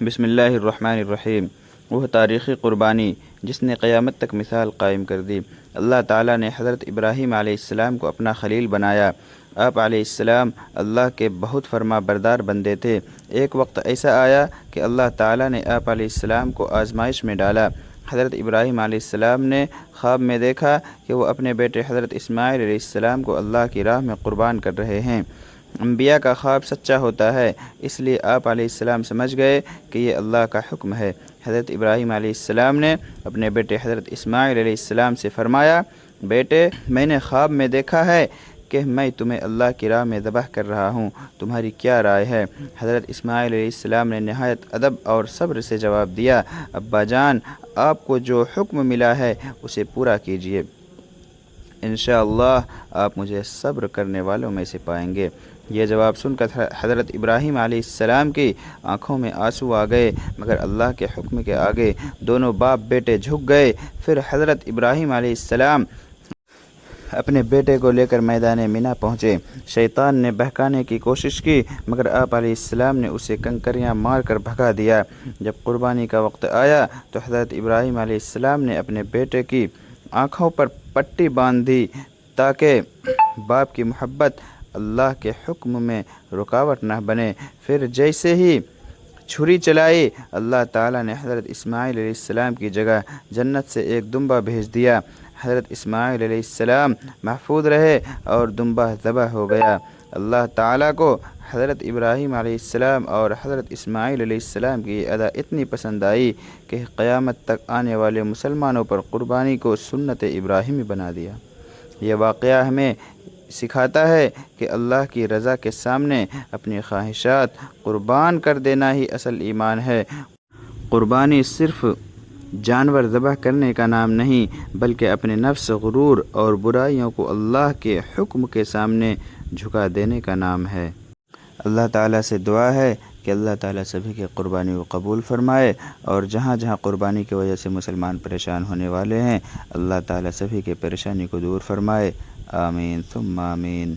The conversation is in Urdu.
بسم اللہ الرحمن الرحیم۔ وہ تاریخی قربانی جس نے قیامت تک مثال قائم کر دی۔ اللہ تعالیٰ نے حضرت ابراہیم علیہ السلام کو اپنا خلیل بنایا۔ آپ علیہ السلام اللہ کے بہت فرما بردار بندے تھے۔ ایک وقت ایسا آیا کہ اللہ تعالیٰ نے آپ علیہ السلام کو آزمائش میں ڈالا۔ حضرت ابراہیم علیہ السلام نے خواب میں دیکھا کہ وہ اپنے بیٹے حضرت اسماعیل علیہ السلام کو اللہ کی راہ میں قربان کر رہے ہیں۔ انبیاء کا خواب سچا ہوتا ہے، اس لیے آپ علیہ السلام سمجھ گئے کہ یہ اللہ کا حکم ہے۔ حضرت ابراہیم علیہ السلام نے اپنے بیٹے حضرت اسماعیل علیہ السلام سے فرمایا، بیٹے میں نے خواب میں دیکھا ہے کہ میں تمہیں اللہ کی راہ میں ذبح کر رہا ہوں، تمہاری کیا رائے ہے؟ حضرت اسماعیل علیہ السلام نے نہایت ادب اور صبر سے جواب دیا، ابا جان آپ کو جو حکم ملا ہے اسے پورا کیجیے، انشاءاللہ آپ مجھے صبر کرنے والوں میں سے پائیں گے۔ یہ جواب سن کر حضرت ابراہیم علیہ السلام کی آنکھوں میں آنسو آ گئے، مگر اللہ کے حکم کے آگے دونوں باپ بیٹے جھک گئے۔ پھر حضرت ابراہیم علیہ السلام اپنے بیٹے کو لے کر میدان مینا پہنچے۔ شیطان نے بہکانے کی کوشش کی، مگر آپ علیہ السلام نے اسے کنکریاں مار کر بھگا دیا۔ جب قربانی کا وقت آیا تو حضرت ابراہیم علیہ السلام نے اپنے بیٹے کی آنکھوں پر پٹی باندھ دی تاکہ باپ کی محبت اللہ کے حکم میں رکاوٹ نہ بنے۔ پھر جیسے ہی چھری چلائی، اللہ تعالیٰ نے حضرت اسماعیل علیہ السلام کی جگہ جنت سے ایک دمبا بھیج دیا۔ حضرت اسماعیل علیہ السلام محفوظ رہے اور دمبا ذبح ہو گیا۔ اللہ تعالیٰ کو حضرت ابراہیم علیہ السلام اور حضرت اسماعیل علیہ السلام کی یہ ادا اتنی پسند آئی کہ قیامت تک آنے والے مسلمانوں پر قربانی کو سنت ابراہیمی بنا دیا۔ یہ واقعہ ہمیں سکھاتا ہے کہ اللہ کی رضا کے سامنے اپنی خواہشات قربان کر دینا ہی اصل ایمان ہے۔ قربانی صرف جانور ذبح کرنے کا نام نہیں، بلکہ اپنے نفس، غرور اور برائیوں کو اللہ کے حکم کے سامنے جھکا دینے کا نام ہے۔ اللہ تعالیٰ سے دعا ہے کہ اللہ تعالیٰ سبھی کی قربانی کو قبول فرمائے، اور جہاں جہاں قربانی کی وجہ سے مسلمان پریشان ہونے والے ہیں، اللہ تعالیٰ سبھی کی پریشانی کو دور فرمائے، آمین ثم آمین۔